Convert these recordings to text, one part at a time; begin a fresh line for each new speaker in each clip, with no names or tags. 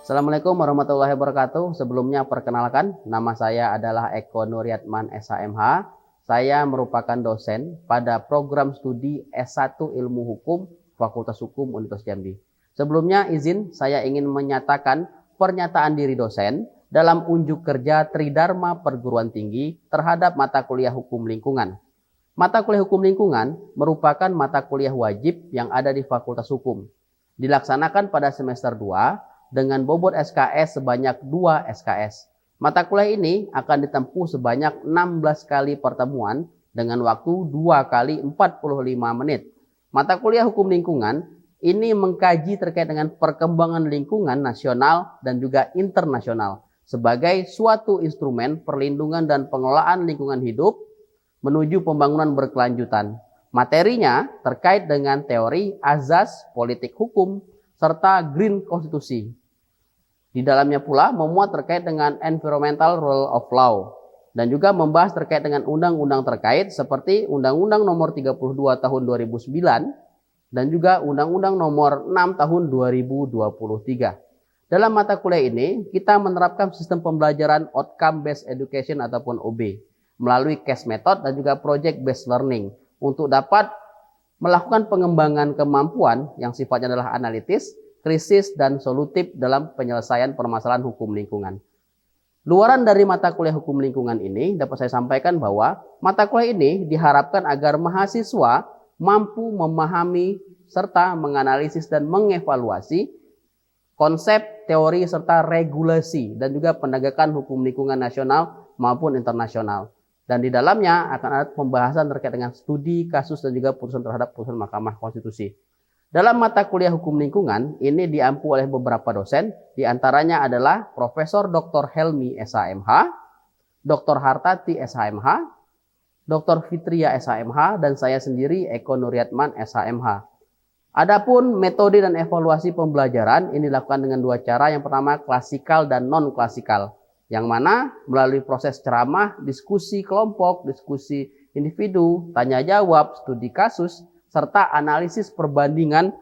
Assalamualaikum warahmatullahi wabarakatuh. Sebelumnya perkenalkan, nama saya adalah Eko Nuriatman SHMH. Saya merupakan dosen pada program studi S1 Ilmu Hukum Fakultas Hukum Universitas Jambi. Sebelumnya izin saya ingin menyatakan pernyataan diri dosen dalam unjuk kerja Tridharma Perguruan Tinggi terhadap mata kuliah Hukum Lingkungan. Mata kuliah Hukum Lingkungan merupakan mata kuliah wajib yang ada di Fakultas Hukum. Dilaksanakan pada semester 2 dengan bobot SKS sebanyak 2 SKS. Mata kuliah ini akan ditempuh sebanyak 16 kali pertemuan dengan waktu 2 kali 45 menit. Mata kuliah Hukum Lingkungan ini mengkaji terkait dengan perkembangan lingkungan nasional dan juga internasional sebagai suatu instrumen perlindungan dan pengelolaan lingkungan hidup menuju pembangunan berkelanjutan. Materinya terkait dengan teori azas politik hukum serta green konstitusi. Di dalamnya pula memuat terkait dengan environmental rule of law dan juga membahas terkait dengan undang-undang terkait seperti Undang-Undang Nomor 32 Tahun 2009 dan juga Undang-Undang Nomor 6 Tahun 2023. Dalam mata kuliah ini kita menerapkan sistem pembelajaran outcome based education ataupun OB melalui case method dan juga project based learning untuk dapat melakukan pengembangan kemampuan yang sifatnya adalah analitis, krisis, dan solutif dalam penyelesaian permasalahan hukum lingkungan. Luaran dari mata kuliah hukum lingkungan ini dapat saya sampaikan bahwa mata kuliah ini diharapkan agar mahasiswa mampu memahami serta menganalisis dan mengevaluasi konsep, teori, serta regulasi dan juga penegakan hukum lingkungan nasional maupun internasional. Dan di dalamnya akan ada pembahasan terkait dengan studi, kasus, dan juga putusan terhadap putusan Mahkamah Konstitusi. Dalam mata kuliah hukum lingkungan, ini diampu oleh beberapa dosen, diantaranya adalah Profesor Dr. Helmi SHMH, Dr. Hartati SHMH, Dr. Fitria SHMH, dan saya sendiri Eko Nuriatman SHMH. Adapun metode dan evaluasi pembelajaran ini dilakukan dengan dua cara. Yang pertama klasikal dan non-klasikal, yang mana melalui proses ceramah, diskusi kelompok, diskusi individu, tanya jawab, studi kasus, serta analisis perbandingan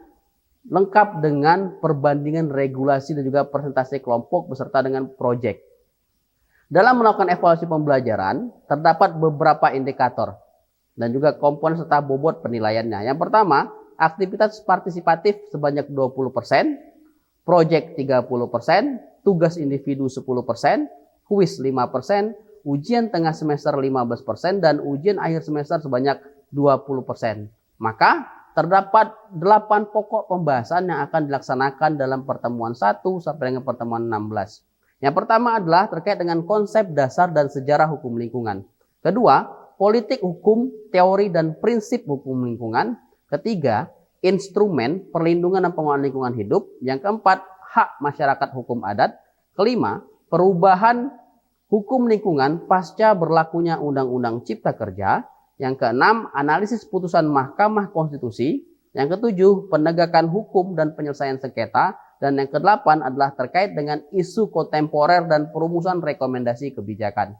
lengkap dengan perbandingan regulasi dan juga presentasi kelompok beserta dengan proyek. Dalam melakukan evaluasi pembelajaran, terdapat beberapa indikator dan juga komponen serta bobot penilaiannya. Yang pertama, aktivitas partisipatif sebanyak 20%, proyek 30%, tugas individu 10%, kuis 5%, ujian tengah semester 15%, dan ujian akhir semester sebanyak 20%. Maka terdapat 8 pokok pembahasan yang akan dilaksanakan dalam pertemuan 1 sampai dengan pertemuan 16. Yang pertama adalah terkait dengan konsep dasar dan sejarah hukum lingkungan. Kedua, politik hukum, teori dan prinsip hukum lingkungan. Ketiga, instrumen perlindungan dan pengelolaan lingkungan hidup. Yang keempat, hak masyarakat hukum adat. Kelima, perubahan hukum lingkungan pasca berlakunya Undang-Undang Cipta Kerja. Yang keenam, analisis putusan Mahkamah Konstitusi. Yang ketujuh, penegakan hukum dan penyelesaian sengketa. Dan yang kedelapan adalah terkait dengan isu kontemporer dan perumusan rekomendasi kebijakan.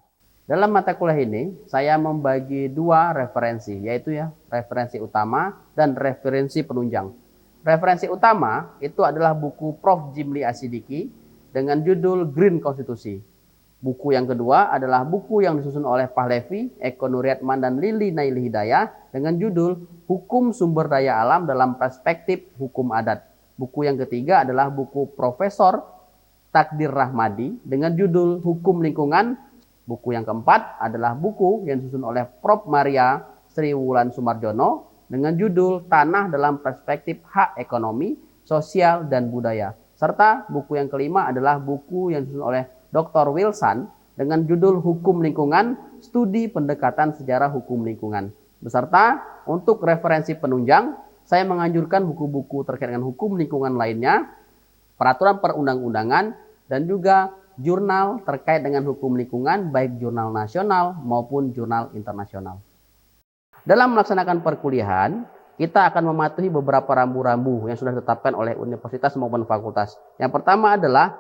Dalam mata kuliah ini, saya membagi dua referensi, yaitu referensi utama dan referensi penunjang. Referensi utama itu adalah buku Prof. Jimli Asidiki dengan judul Green Konstitusi. Buku yang kedua adalah buku yang disusun oleh Pahlevi, Eko Nuriatman, dan Lili Naili Hidayah dengan judul Hukum Sumber Daya Alam dalam Perspektif Hukum Adat. Buku yang ketiga adalah buku Profesor Takdir Rahmadi dengan judul Hukum Lingkungan. Buku yang keempat adalah buku yang disusun oleh Prof. Maria Sri Wulan Sumarjono dengan judul Tanah dalam Perspektif Hak Ekonomi, Sosial, dan Budaya. Serta buku yang kelima adalah buku yang disusun oleh Dr. Wilson dengan judul Hukum Lingkungan, Studi Pendekatan Sejarah Hukum Lingkungan. Beserta untuk referensi penunjang, saya menganjurkan buku-buku terkait dengan hukum lingkungan lainnya, peraturan perundang-undangan, dan juga jurnal terkait dengan hukum lingkungan, baik jurnal nasional maupun jurnal internasional. Dalam melaksanakan perkuliahan, kita akan mematuhi beberapa rambu-rambu yang sudah ditetapkan oleh universitas maupun fakultas. Yang pertama adalah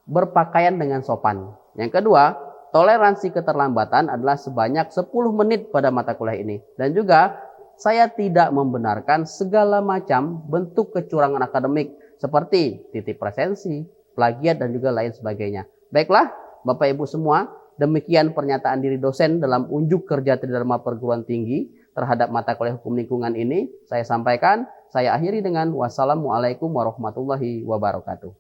berpakaian dengan sopan. Yang kedua, toleransi keterlambatan adalah sebanyak 10 menit pada mata kuliah ini. Dan juga saya tidak membenarkan segala macam bentuk kecurangan akademik seperti titip presensi, plagiat dan juga lain sebagainya. Baiklah, Bapak Ibu semua, demikian pernyataan diri dosen dalam unjuk kerja Tridharma Perguruan Tinggi terhadap mata kuliah hukum lingkungan ini. Saya sampaikan, saya akhiri dengan wassalamualaikum warahmatullahi wabarakatuh.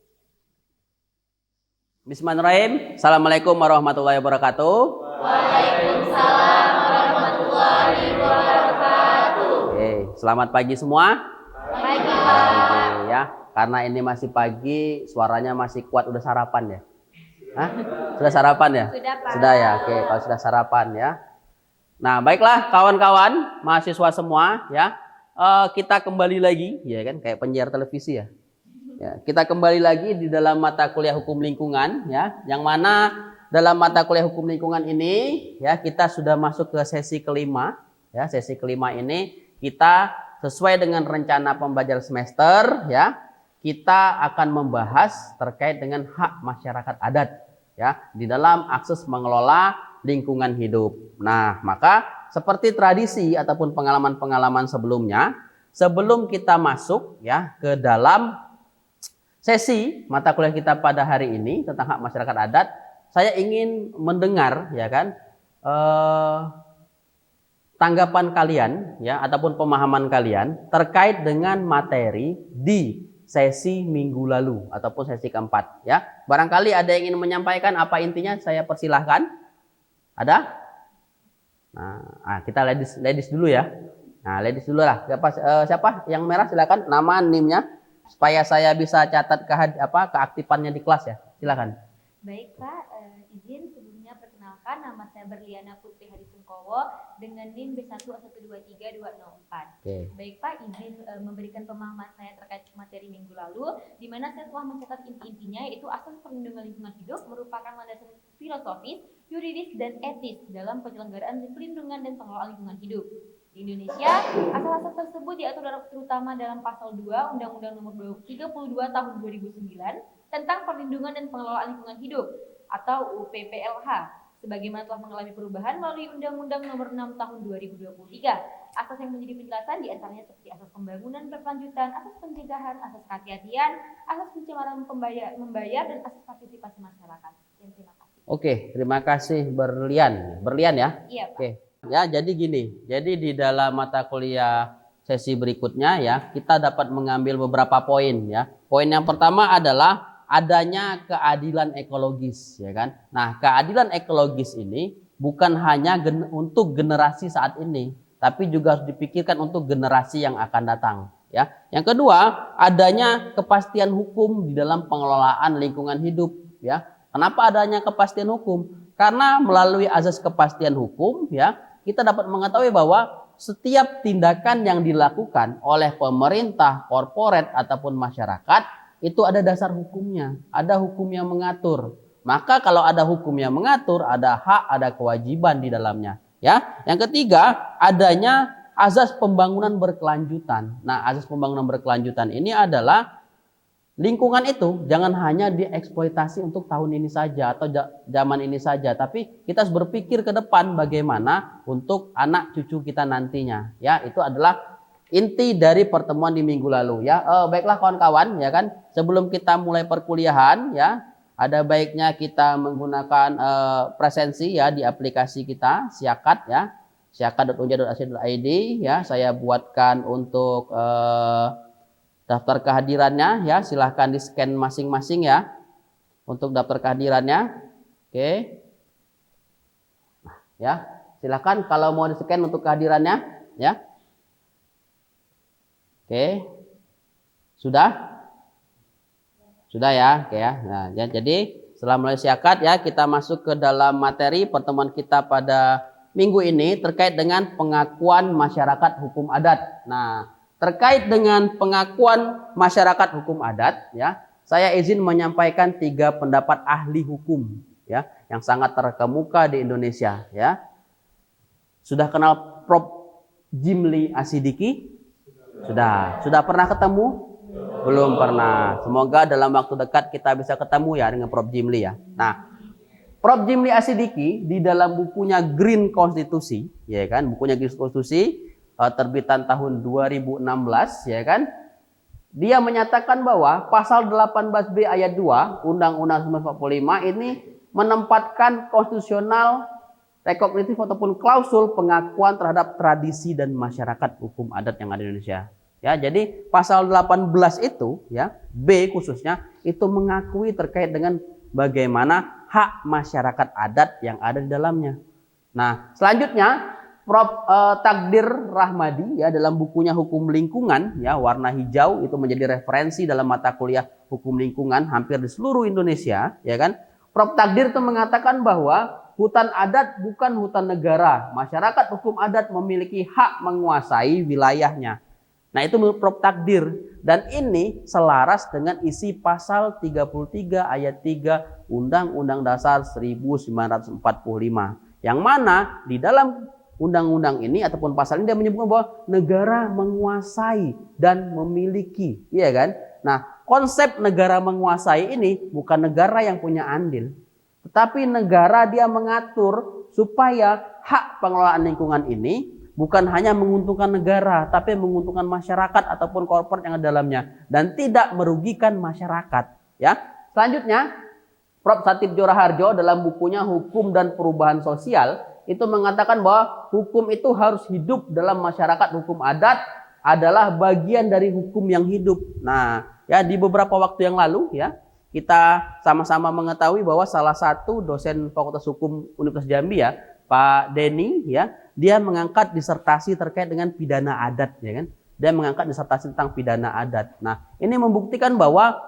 Bismillahirrahmanirrahim. Assalamualaikum warahmatullahi wabarakatuh.
Waalaikumsalam warahmatullahi wabarakatuh.
Oke, selamat pagi semua.
Pagi,
Pagi ya. Karena ini masih pagi, suaranya masih kuat. Udah sarapan ya? Hah? Sudah sarapan ya?
Sudah, Pak.
Sudah ya. Oke, kalau sudah sarapan ya. Nah, baiklah kawan-kawan, mahasiswa semua ya. Kita kembali lagi, ya kan, kayak penyiar televisi ya. Ya, kita kembali lagi di dalam mata kuliah hukum lingkungan ya, yang mana dalam mata kuliah hukum lingkungan ini ya kita sudah masuk ke sesi kelima ya. Sesi kelima ini kita sesuai dengan rencana pembelajaran semester ya, kita akan membahas terkait dengan hak masyarakat adat ya di dalam akses mengelola lingkungan hidup. Nah, maka seperti tradisi ataupun pengalaman-pengalaman sebelumnya, sebelum kita masuk ya ke dalam sesi mata kuliah kita pada hari ini tentang hak masyarakat adat, saya ingin mendengar ya kan tanggapan kalian ya ataupun pemahaman kalian terkait dengan materi di sesi minggu lalu ataupun sesi keempat ya. Barangkali ada yang ingin menyampaikan apa intinya, saya persilahkan. Ada? Nah, kita ladies dulu ya. Nah, ladies dulu lah. Siapa yang merah silakan, nama NIM-nya supaya saya bisa catat keaktifannya di kelas ya. Silakan.
Baik Pak, izin sebelumnya perkenalkan, nama saya Berliana Putri Hadisungkowo dengan NIM B1123204.
Oke.
Baik Pak, izin memberikan pemahaman saya terkait materi minggu lalu, di mana saya telah mencatat inti-intinya, yaitu asas perlindungan lingkungan hidup merupakan landasan filosofis, yuridis, dan etis dalam penyelenggaraan pelindungan dan pengelolaan lingkungan hidup. Di Indonesia, asas-asas tersebut diatur terutama dalam Pasal 2 Undang-Undang Nomor 32 Tahun 2009 tentang Perlindungan dan Pengelolaan Lingkungan Hidup atau UPPLH, sebagaimana telah mengalami perubahan melalui Undang-Undang Nomor 6 Tahun 2023. Asas yang menjadi penjelasan diantaranya seperti asas pembangunan berkelanjutan, asas pencegahan, asas kehati-hatian, asas pencemaran membayar, dan asas partisipasi masyarakat. Terima kasih.
Oke, terima kasih Berlian ya.
Iya Pak.
Oke. Ya, jadi gini. Jadi di dalam mata kuliah sesi berikutnya ya, kita dapat mengambil beberapa poin ya. Poin yang pertama adalah adanya keadilan ekologis ya kan. Nah, keadilan ekologis ini bukan hanya untuk generasi saat ini, tapi juga harus dipikirkan untuk generasi yang akan datang ya. Yang kedua, adanya kepastian hukum di dalam pengelolaan lingkungan hidup ya. Kenapa adanya kepastian hukum? Karena melalui azas kepastian hukum ya, kita dapat mengetahui bahwa setiap tindakan yang dilakukan oleh pemerintah, korporat ataupun masyarakat itu ada dasar hukumnya, ada hukum yang mengatur. Maka kalau ada hukum yang mengatur, ada hak, ada kewajiban di dalamnya. Ya, yang ketiga adanya azas pembangunan berkelanjutan. Nah, azas pembangunan berkelanjutan ini adalah lingkungan itu jangan hanya dieksploitasi untuk tahun ini saja atau zaman ini saja, tapi kita harus berpikir ke depan bagaimana untuk anak cucu kita nantinya. Ya, itu adalah inti dari pertemuan di minggu lalu ya. Baiklah kawan-kawan ya kan, sebelum kita mulai perkuliahan ya, ada baiknya kita menggunakan presensi ya di aplikasi kita Siakat ya, siakat.unja.ac.id ya. Saya buatkan untuk daftar kehadirannya ya, silahkan di scan masing-masing ya untuk daftar kehadirannya. Oke ya, silahkan kalau mau di scan untuk kehadirannya ya. Oke, sudah ya. Oke ya. Nah, jadi setelah mulai siakat ya, kita masuk ke dalam materi pertemuan kita pada minggu ini terkait dengan pengakuan masyarakat hukum adat. Nah, terkait dengan pengakuan masyarakat hukum adat ya, saya izin menyampaikan 3 pendapat ahli hukum ya yang sangat terkemuka di Indonesia ya. Sudah kenal Prof. Jimli Asidiki? Sudah pernah ketemu? Belum pernah. Semoga dalam waktu dekat kita bisa ketemu ya dengan Prof. Jimli ya. Nah, Prof. Jimli Asidiki di dalam bukunya Green Konstitusi ya kan, bukunya Green Konstitusi terbitan tahun 2016 ya kan, Dia menyatakan bahwa pasal 18B ayat 2 Undang-Undang 1945 ini menempatkan konstitusional rekognitif ataupun klausul pengakuan terhadap tradisi dan masyarakat hukum adat yang ada di Indonesia. Ya, jadi pasal 18 itu ya, B khususnya itu mengakui terkait dengan bagaimana hak masyarakat adat yang ada di dalamnya. Nah, selanjutnya Prof. Takdir Rahmadi ya dalam bukunya Hukum Lingkungan ya warna hijau itu menjadi referensi dalam mata kuliah hukum lingkungan hampir di seluruh Indonesia ya kan. Prof. Takdir itu mengatakan bahwa hutan adat bukan hutan negara. Masyarakat hukum adat memiliki hak menguasai wilayahnya. Nah, itu menurut Prof. Takdir dan ini selaras dengan isi pasal 33 ayat 3 Undang-Undang Dasar 1945 yang mana di dalam undang-undang ini ataupun pasal ini dia menyebutkan bahwa negara menguasai dan memiliki, iya kan? Nah, konsep negara menguasai ini bukan negara yang punya andil, tetapi negara dia mengatur supaya hak pengelolaan lingkungan ini bukan hanya menguntungkan negara, tapi menguntungkan masyarakat ataupun korporat yang ada dalamnya dan tidak merugikan masyarakat. Ya, selanjutnya Prof. Satibjo Raharjo dalam bukunya Hukum dan Perubahan Sosial itu mengatakan bahwa hukum itu harus hidup dalam masyarakat. Hukum adat adalah bagian dari hukum yang hidup. Nah, ya di beberapa waktu yang lalu ya kita sama-sama mengetahui bahwa salah satu dosen Fakultas Hukum Universitas Jambi ya, Pak Denny ya, dia mengangkat disertasi terkait dengan pidana adat ya kan. Dia mengangkat disertasi tentang pidana adat. Nah, ini membuktikan bahwa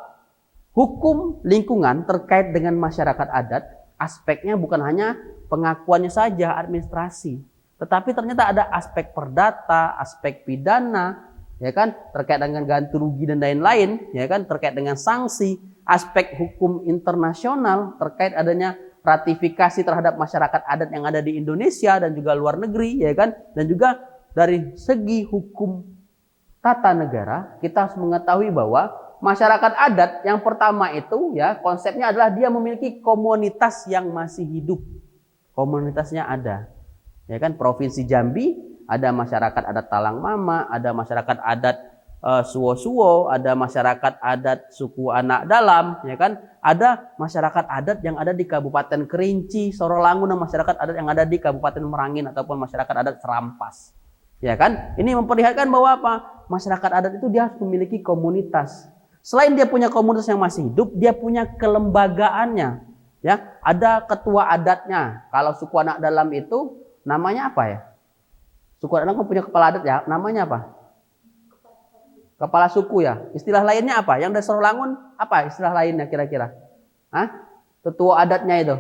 hukum lingkungan terkait dengan masyarakat adat aspeknya bukan hanya pengakuannya saja administrasi, tetapi ternyata ada aspek perdata, aspek pidana, ya kan, terkait dengan ganti rugi dan lain-lain, ya kan, terkait dengan sanksi, aspek hukum internasional terkait adanya ratifikasi terhadap masyarakat adat yang ada di Indonesia dan juga luar negeri, ya kan, dan juga dari segi hukum tata negara kita harus mengetahui bahwa masyarakat adat yang pertama itu ya konsepnya adalah dia memiliki komunitas yang masih hidup. Komunitasnya ada. Ya kan, Provinsi Jambi ada masyarakat adat Talang Mama, ada masyarakat adat Suwo-Suwo, ada masyarakat adat suku Anak Dalam, ya kan? Ada masyarakat adat yang ada di Kabupaten Kerinci, Sorolangun, dan masyarakat adat yang ada di Kabupaten Merangin ataupun masyarakat adat Serampas. Ya kan? Ini memperlihatkan bahwa apa? Masyarakat adat itu dia harus memiliki komunitas. Selain dia punya komunitas yang masih hidup, dia punya kelembagaannya. Ya, ada ketua adatnya. Kalau suku Anak Dalam itu namanya apa ya? Suku Anak Dalam punya kepala adat ya, namanya apa? Kepala suku ya. Istilah lainnya apa? Yang dari Sorolangun apa istilah lainnya kira-kira? Hah? Ketua adatnya itu.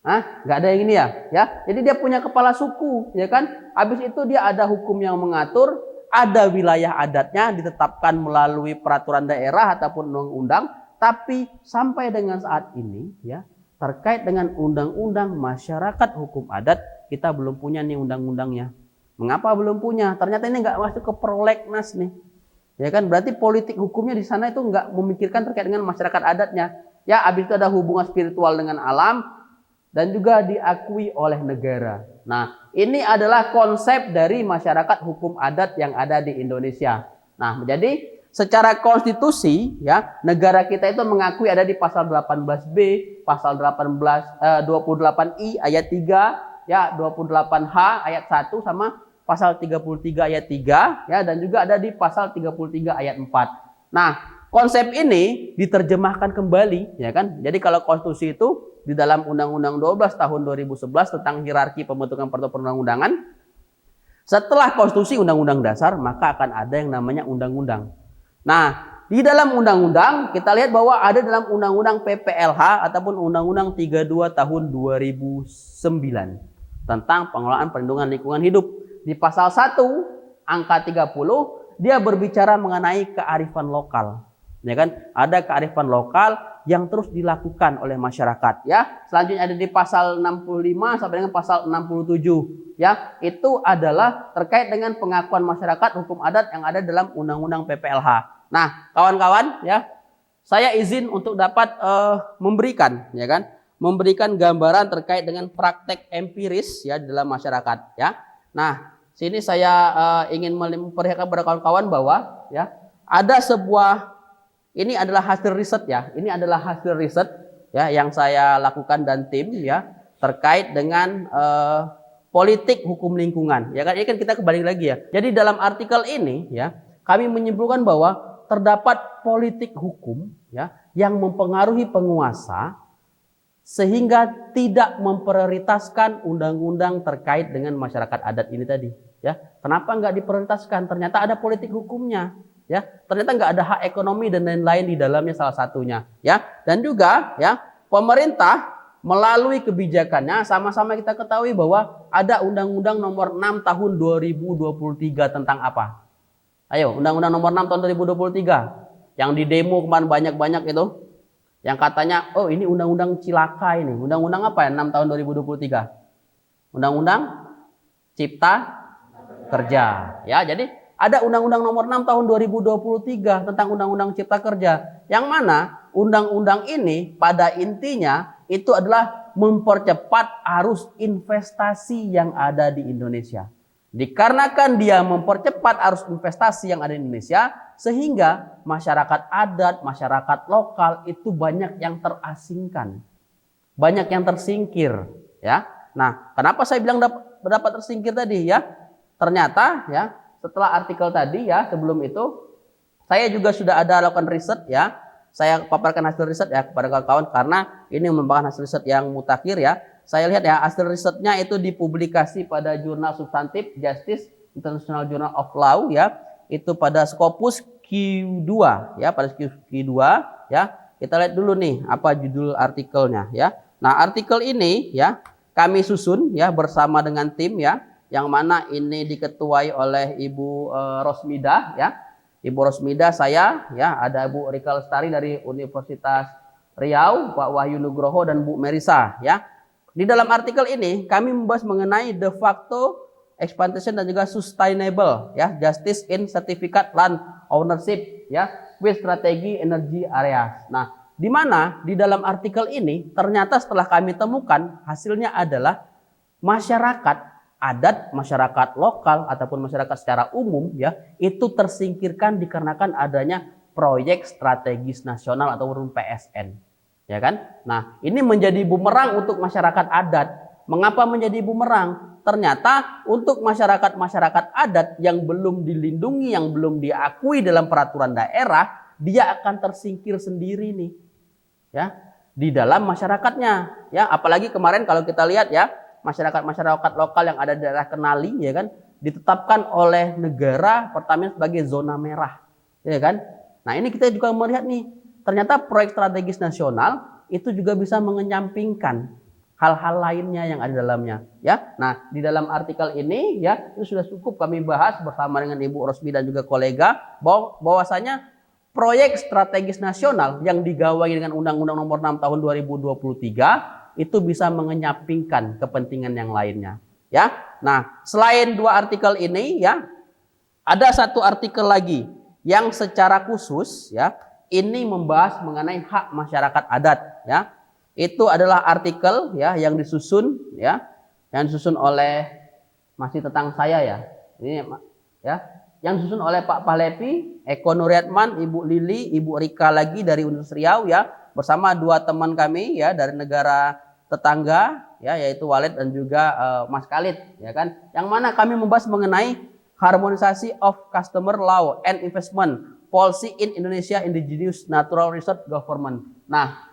Hah? Nggak ada yang ini ya? Ya. Jadi dia punya kepala suku, ya kan? Habis itu dia ada hukum yang mengatur, ada wilayah adatnya ditetapkan melalui peraturan daerah ataupun undang-undang. Tapi sampai dengan saat ini ya terkait dengan undang-undang masyarakat hukum adat kita belum punya nih undang-undangnya. Mengapa belum punya? Ternyata ini nggak masuk ke prolegnas nih. Ya kan berarti politik hukumnya di sana itu nggak memikirkan terkait dengan masyarakat adatnya. Ya habis itu ada hubungan spiritual dengan alam dan juga diakui oleh negara. Nah ini adalah konsep dari masyarakat hukum adat yang ada di Indonesia. Nah jadi secara konstitusi ya negara kita itu mengakui ada di pasal 18B, pasal 28I ayat 3 ya, 28H ayat 1 sama pasal 33 ayat 3 ya dan juga ada di pasal 33 ayat 4. Nah, konsep ini diterjemahkan kembali ya kan. Jadi kalau konstitusi itu di dalam Undang-Undang 12 tahun 2011 tentang hierarki pembentukan peraturan perundang-undangan, setelah konstitusi undang-undang dasar maka akan ada yang namanya undang-undang. Nah, di dalam undang-undang kita lihat bahwa ada dalam undang-undang PPLH ataupun undang-undang 32 tahun 2009 tentang pengelolaan perlindungan lingkungan hidup. Di pasal 1 angka 30 dia berbicara mengenai kearifan lokal. Ya kan? Ada kearifan lokal yang terus dilakukan oleh masyarakat ya. Selanjutnya ada di pasal 65 sampai dengan pasal 67 ya. Itu adalah terkait dengan pengakuan masyarakat hukum adat yang ada dalam undang-undang PPLH. Nah, kawan-kawan ya, saya izin untuk dapat memberikan memberikan gambaran terkait dengan praktek empiris ya dalam masyarakat ya. Nah, sini saya ingin memperlihatkan kepada kawan-kawan bahwa ya ada sebuah, ini adalah hasil riset ya. Ini adalah hasil riset ya yang saya lakukan dan tim ya terkait dengan politik hukum lingkungan. Ya kan, ini kan kita kembali lagi ya. Jadi dalam artikel ini ya, kami menyimpulkan bahwa terdapat politik hukum ya yang mempengaruhi penguasa sehingga tidak memprioritaskan undang-undang terkait dengan masyarakat adat ini tadi. Ya, kenapa nggak diprioritaskan? Ternyata ada politik hukumnya. Ya, ternyata nggak ada hak ekonomi dan lain-lain di dalamnya salah satunya. Ya, dan juga ya pemerintah melalui kebijakannya sama-sama kita ketahui bahwa ada Undang-Undang Nomor 6 Tahun 2023 tentang apa? Ayo, Undang-Undang Nomor 6 Tahun 2023 yang di demo kemarin banyak-banyak itu. Yang katanya, oh ini undang-undang cilaka ini. Undang-undang apa ya 6 tahun 2023? Undang-undang Cipta Kerja. Ya, jadi ada Undang-Undang Nomor 6 tahun 2023 tentang Undang-Undang Cipta Kerja. Yang mana undang-undang ini pada intinya itu adalah mempercepat arus investasi yang ada di Indonesia. Dikarenakan dia mempercepat arus investasi yang ada di Indonesia, sehingga masyarakat adat, masyarakat lokal itu banyak yang terasingkan, banyak yang tersingkir. Ya, nah kenapa saya bilang dapat tersingkir tadi ya? Ternyata ya setelah artikel tadi ya sebelum itu saya juga sudah ada lakukan riset ya. Saya paparkan hasil riset ya kepada kawan-kawan karena ini merupakan hasil riset yang mutakhir ya. Saya lihat ya hasil risetnya itu dipublikasi pada jurnal substantif Justice International Journal of Law ya. Itu pada Scopus Q2 ya, pada Q2 ya. Kita lihat dulu nih apa judul artikelnya ya. Nah, artikel ini ya kami susun ya bersama dengan tim ya, yang mana ini diketuai oleh Ibu Rosmida ya. Ibu Rosmida saya ya, ada Bu Rika Lestari dari Universitas Riau, Pak Wahyu Nugroho dan Bu Merisa ya. Di dalam artikel ini kami membahas mengenai de facto exploitation dan juga sustainable ya justice in certificate land ownership ya with strategy energy areas. Nah, di mana di dalam artikel ini ternyata setelah kami temukan hasilnya adalah masyarakat adat, masyarakat lokal ataupun masyarakat secara umum ya itu tersingkirkan dikarenakan adanya proyek strategis nasional ataupun PSN. Ya kan? Nah, ini menjadi bumerang untuk masyarakat adat. Mengapa menjadi bumerang? Ternyata untuk masyarakat-masyarakat adat yang belum dilindungi, yang belum diakui dalam peraturan daerah, dia akan tersingkir sendiri nih. Ya, di dalam masyarakatnya. Ya, apalagi kemarin kalau kita lihat ya, masyarakat-masyarakat lokal yang ada di daerah Kenali ya kan, ditetapkan oleh negara pertamanya sebagai zona merah. Ya kan? Nah, ini kita juga melihat nih. Ternyata proyek strategis nasional itu juga bisa mengenyampingkan hal-hal lainnya yang ada di dalamnya ya. Nah, di dalam artikel ini ya itu sudah cukup kami bahas bersama dengan Ibu Rosmi dan juga kolega bahwasanya proyek strategis nasional yang digawangi dengan Undang-Undang Nomor 6 Tahun 2023 itu bisa mengenyampingkan kepentingan yang lainnya ya. Nah, selain dua artikel ini ya ada satu artikel lagi yang secara khusus ya ini membahas mengenai hak masyarakat adat ya. Itu adalah artikel ya yang disusun ya, yang disusun oleh masih tentang saya ya. Ini ya, yang disusun oleh Pak Pahlevi, Eko Nuriatman, Ibu Lili, Ibu Rika lagi dari Universitas Riau ya, bersama dua teman kami ya dari negara tetangga ya, yaitu Walid dan juga Mas Khalid ya kan. Yang mana kami membahas mengenai harmonisasi of customer law and investment policy in Indonesia Indigenous Natural Resource Government. Nah,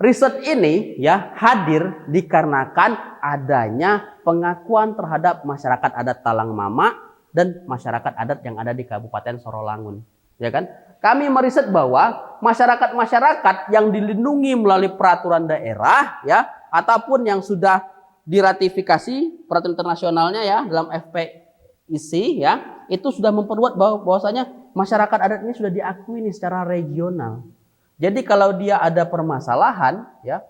riset ini ya hadir dikarenakan adanya pengakuan terhadap masyarakat adat Talang Mama dan masyarakat adat yang ada di Kabupaten Sorolangun. Ya kan? Kami meriset bahwa masyarakat-masyarakat yang dilindungi melalui peraturan daerah ya ataupun yang sudah diratifikasi peraturan internasionalnya ya dalam FPIC ya, itu sudah memperkuat bahwasanya masyarakat adat ini sudah diakui nih secara regional. Jadi kalau dia ada permasalahan, ya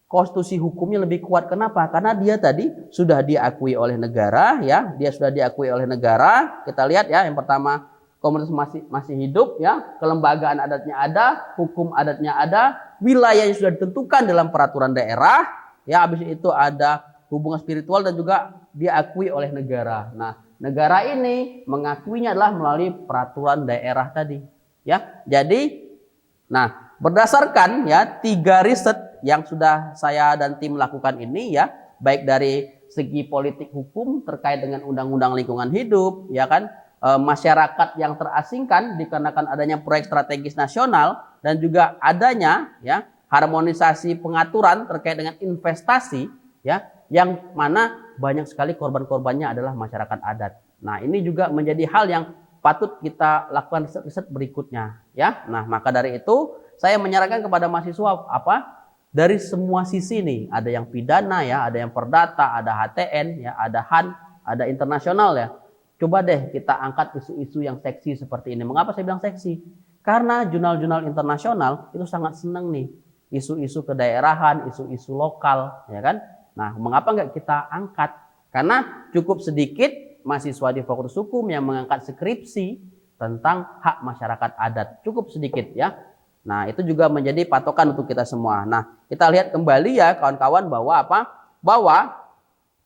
konstitusi hukumnya lebih kuat. Kenapa? Karena dia tadi sudah diakui oleh negara, ya, dia sudah diakui oleh negara. Kita lihat ya, yang pertama komunitas masih hidup, ya, kelembagaan adatnya ada, hukum adatnya ada, wilayahnya sudah ditentukan dalam peraturan daerah, ya, habis itu ada hubungan spiritual dan juga diakui oleh negara. Nah, negara ini mengakuinya adalah melalui peraturan daerah tadi. Ya, jadi, nah berdasarkan ya 3 riset yang sudah saya dan tim lakukan ini ya, baik dari segi politik hukum terkait dengan undang-undang lingkungan hidup, ya kan, masyarakat yang terasingkan dikarenakan adanya proyek strategis nasional dan juga adanya ya harmonisasi pengaturan terkait dengan investasi ya, yang mana banyak sekali korban-korbannya adalah masyarakat adat. Nah, ini juga menjadi hal yang patut kita lakukan riset berikutnya ya. Nah, maka dari itu saya menyarankan kepada mahasiswa dari semua sisi nih, ada yang pidana ya, ada yang perdata, ada HTN ya, ada HAN, ada internasional ya. Coba deh kita angkat isu-isu yang seksi seperti ini. Mengapa saya bilang seksi? Karena jurnal-jurnal internasional itu sangat senang nih isu-isu kedaerahan, isu-isu lokal, ya kan? Nah, mengapa nggak kita angkat? Karena cukup sedikit mahasiswa di Fakultas Hukum yang mengangkat skripsi tentang hak masyarakat adat, cukup sedikit ya. Nah, itu juga menjadi patokan untuk kita semua. Nah, kita lihat kembali ya kawan-kawan bahwa bahwa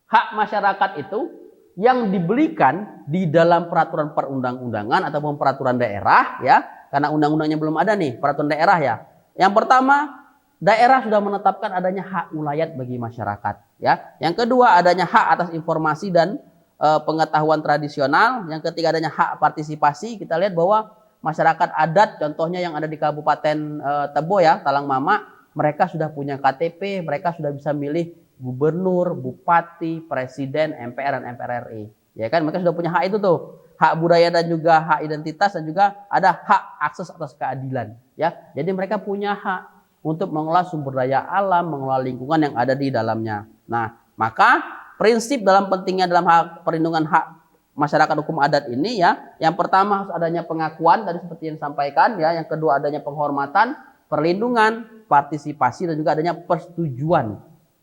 hak masyarakat itu yang diberikan di dalam peraturan perundang-undangan ataupun peraturan daerah ya, karena undang-undangnya belum ada nih, peraturan daerah ya. Yang pertama, daerah sudah menetapkan adanya hak ulayat bagi masyarakat ya. Yang kedua, adanya hak atas informasi dan pengetahuan tradisional. Yang ketiga, adanya hak partisipasi. Kita lihat bahwa masyarakat adat contohnya yang ada di Kabupaten Tebo ya, Talang Mama, mereka sudah punya KTP, mereka sudah bisa milih gubernur, bupati, presiden, MPR dan MPR RI. Ya kan, mereka sudah punya hak itu tuh. Hak budaya dan juga hak identitas dan juga ada hak akses atas keadilan, ya. Jadi mereka punya hak untuk mengelola sumber daya alam, mengelola lingkungan yang ada di dalamnya. Nah, maka prinsip dalam pentingnya dalam hak perlindungan hak masyarakat hukum adat ini ya, yang pertama harus adanya pengakuan tadi seperti yang disampaikan ya, yang kedua adanya penghormatan, perlindungan, partisipasi dan juga adanya persetujuan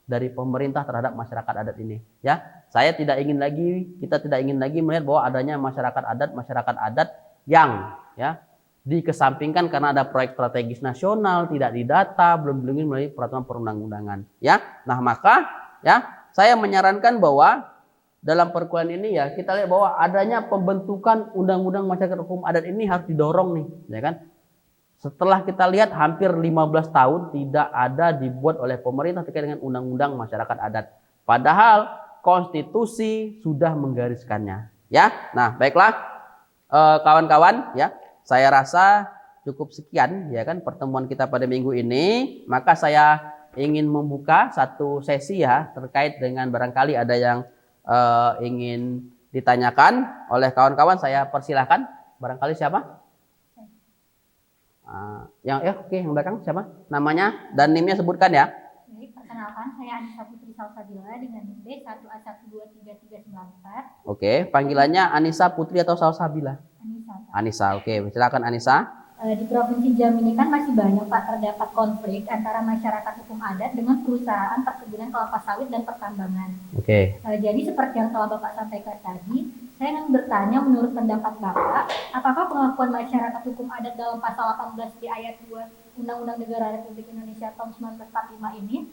dari pemerintah terhadap masyarakat adat ini ya. Kita tidak ingin lagi melihat bahwa adanya masyarakat adat yang ya dikesampingkan karena ada proyek strategis nasional, tidak didata, belum dilindungi melalui peraturan perundang-undangan ya. Nah, maka ya saya menyarankan bahwa dalam perkuliahan ini ya kita lihat bahwa adanya pembentukan undang-undang masyarakat hukum adat ini harus didorong nih, ya kan? Setelah kita lihat hampir 15 tahun tidak ada dibuat oleh pemerintah terkait dengan undang-undang masyarakat adat. Padahal konstitusi sudah menggariskannya. Ya, nah baiklah kawan-kawan ya, saya rasa cukup sekian ya kan pertemuan kita pada minggu ini. Maka saya ingin membuka satu sesi ya terkait dengan barangkali ada yang ingin ditanyakan oleh kawan-kawan. Saya persilahkan, barangkali siapa? Yang belakang siapa? Namanya dan NIM-nya sebutkan ya.
Baik, perkenalkan saya Anissa Putri Salsabila dengan NIM B1A12334.
Oke, panggilannya Anissa Putri atau Salsabila?
Anissa.
Anissa, oke, silakan Anissa.
Di Provinsi Jambi ini kan masih banyak Pak terdapat konflik antara masyarakat hukum adat dengan perusahaan perkebunan kelapa sawit dan pertambangan.
Oke.
Jadi seperti yang telah Bapak sampaikan tadi, saya ingin bertanya menurut pendapat Bapak, apakah pengakuan masyarakat hukum adat dalam pasal 18 di ayat 2 Undang-Undang Negara Republik Indonesia tahun 1945 ini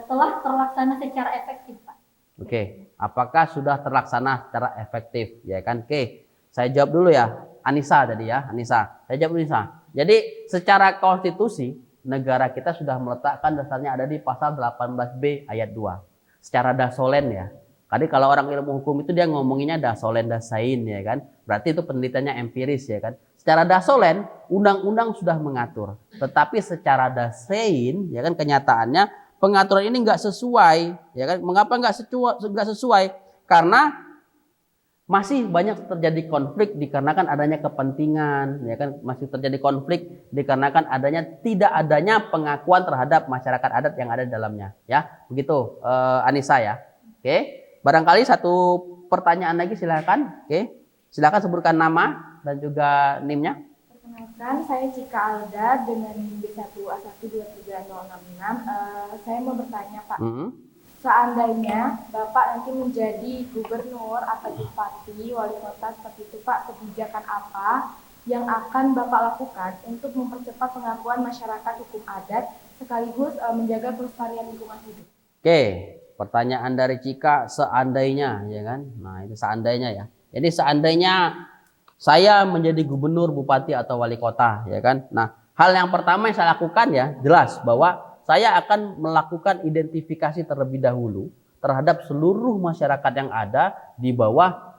telah terlaksana secara efektif, Pak? Oke,
apakah sudah terlaksana secara efektif, ya kan? Oke, saya jawab dulu ya, Anissa tadi ya, Anissa. Saya jawab Anissa. Jadi secara konstitusi negara kita sudah meletakkan dasarnya ada di pasal 18B ayat 2. Secara dasolen ya. Tadi kalau orang ilmu hukum itu dia ngomonginnya dasolen dasain ya kan. Berarti itu penelitiannya empiris ya kan. Secara dasolen undang-undang sudah mengatur. Tetapi secara dasain ya kan kenyataannya pengaturan ini nggak sesuai ya kan. Mengapa nggak sesuai? Karena masih banyak terjadi konflik dikarenakan adanya kepentingan ya kan, masih terjadi konflik dikarenakan tidak adanya pengakuan terhadap masyarakat adat yang ada di dalamnya ya. Begitu Anissa ya. Oke, barangkali satu pertanyaan lagi silakan. Oke, silakan sebutkan nama dan juga NIM-nya.
Perkenalkan, saya Cika Alda dengan B1A1230666. Saya mau bertanya Pak, seandainya Bapak nanti menjadi gubernur atau bupati, wali kota seperti itu Pak, kebijakan apa yang akan Bapak lakukan untuk mempercepat pengakuan masyarakat hukum adat sekaligus menjaga kelestarian lingkungan hidup? Oke,
pertanyaan dari Cika, seandainya ya kan. Nah, itu seandainya ya. Jadi seandainya saya menjadi gubernur, bupati atau wali kota, ya kan. Nah, hal yang pertama yang saya lakukan ya jelas bahwa saya akan melakukan identifikasi terlebih dahulu terhadap seluruh masyarakat yang ada di bawah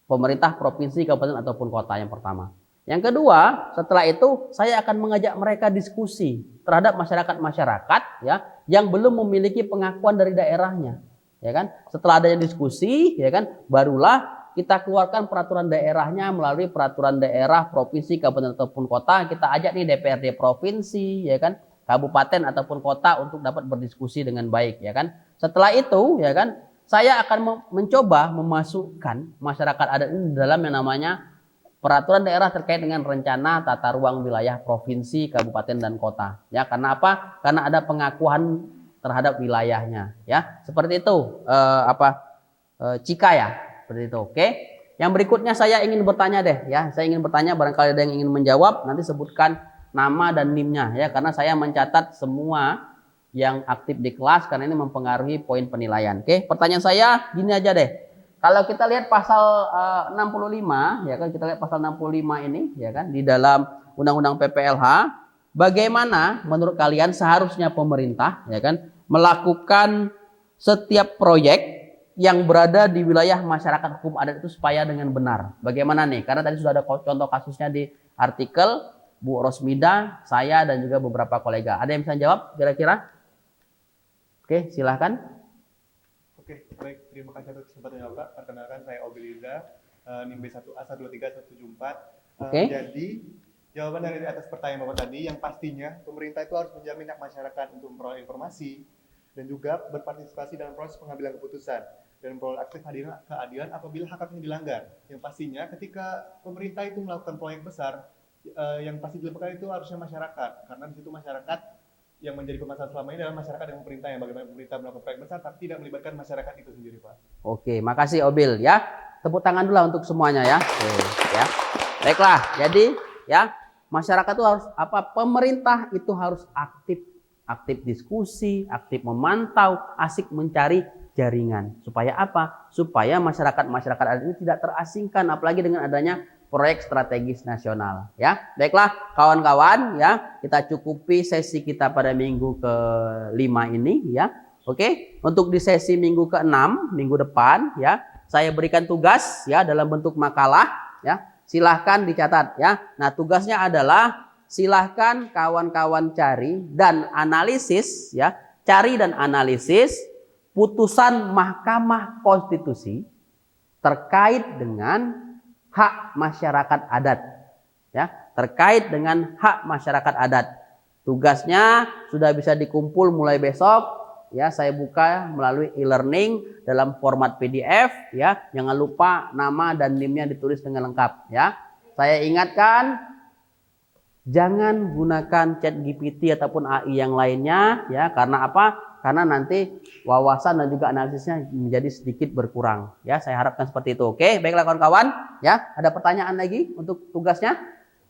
pemerintah provinsi, kabupaten ataupun kota yang pertama. Yang kedua, setelah itu saya akan mengajak mereka diskusi terhadap masyarakat-masyarakat ya yang belum memiliki pengakuan dari daerahnya, ya kan. Setelah adanya diskusi, ya kan, barulah kita keluarkan peraturan daerahnya melalui peraturan daerah provinsi, kabupaten ataupun kota. Kita ajak nih DPRD provinsi, ya kan, kabupaten ataupun kota untuk dapat berdiskusi dengan baik, ya kan. Setelah itu, ya kan, saya akan mencoba memasukkan masyarakat adat ini dalam yang namanya peraturan daerah terkait dengan rencana tata ruang wilayah provinsi, kabupaten dan kota. Ya, karena apa? Karena ada pengakuan terhadap wilayahnya, ya. Seperti itu Cika ya. Seperti itu, oke. Yang berikutnya saya ingin bertanya deh, ya. Saya ingin bertanya, barangkali ada yang ingin menjawab, nanti sebutkan nama dan NIM-nya, ya. Karena saya mencatat semua yang aktif di kelas, karena ini mempengaruhi poin penilaian. Oke, pertanyaan saya gini aja deh. Kalau kita lihat pasal 65, ya kan, kita lihat pasal 65 ini, ya kan, di dalam Undang-Undang PPLH, bagaimana menurut kalian seharusnya pemerintah, ya kan, melakukan setiap proyek yang berada di wilayah masyarakat hukum adat itu supaya dengan benar. Bagaimana nih? Karena tadi sudah ada contoh kasusnya di artikel Bu Rosmida, saya dan juga beberapa kolega. Ada yang bisa jawab kira-kira? Oke, silahkan.
Oke, baik. Terima kasih atas kesempatannya Pak. Perkenalkan saya Obiliza, NIM B1A123-174.
Oke.
Jadi, jawaban dari atas pertanyaan Bapak tadi, yang pastinya pemerintah itu harus menjamin hak masyarakat untuk memperoleh informasi dan juga berpartisipasi dalam proses pengambilan keputusan dan memperoleh akses keadilan apabila hak haknya dilanggar. Yang pastinya ketika pemerintah itu melakukan proyek besar, yang pasti dilibatkan itu harusnya masyarakat, karena di situ masyarakat yang menjadi permasalahan selama ini adalah masyarakat yang pemerintah, yang bagaimana pemerintah melakukan proyek besar tapi tidak melibatkan masyarakat itu sendiri, Pak.
Oke, makasih Obil ya. Tepuk tangan dulu untuk semuanya ya. Oke, ya. Baiklah, jadi ya masyarakat itu harus apa? Pemerintah itu harus aktif diskusi, aktif memantau, asik mencari jaringan. Supaya apa? Supaya masyarakat adat ini tidak terasingkan, apalagi dengan adanya proyek strategis nasional. Ya, baiklah kawan-kawan, ya kita cukupi sesi kita pada minggu ke-5 ini, ya. Oke, untuk di sesi minggu ke-6 minggu depan, ya saya berikan tugas ya dalam bentuk makalah, ya. Silahkan dicatat, ya. Nah tugasnya adalah silahkan kawan-kawan cari dan analisis, ya, cari dan analisis putusan Mahkamah Konstitusi terkait dengan hak masyarakat adat, ya, terkait dengan hak masyarakat adat. Tugasnya sudah bisa dikumpul mulai besok, ya. Saya buka melalui e-learning dalam format PDF, ya. Jangan lupa nama dan NIM-nya ditulis dengan lengkap, ya. Saya ingatkan, jangan gunakan ChatGPT ataupun AI yang lainnya, ya. Karena apa? Karena nanti wawasan dan juga analisisnya menjadi sedikit berkurang, ya. Saya harapkan seperti itu. Oke, baiklah kawan-kawan, ya. Ada pertanyaan lagi untuk tugasnya?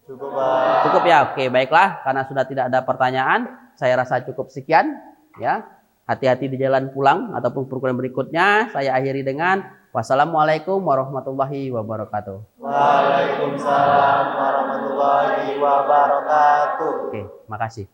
Cukup, Pak.
Cukup ya. Oke, baiklah. Karena sudah tidak ada pertanyaan, saya rasa cukup sekian, ya. Hati-hati di jalan pulang ataupun program berikutnya. Saya akhiri dengan wassalamualaikum warahmatullahi wabarakatuh.
Waalaikumsalam warahmatullahi wabarakatuh.
Oke, makasih.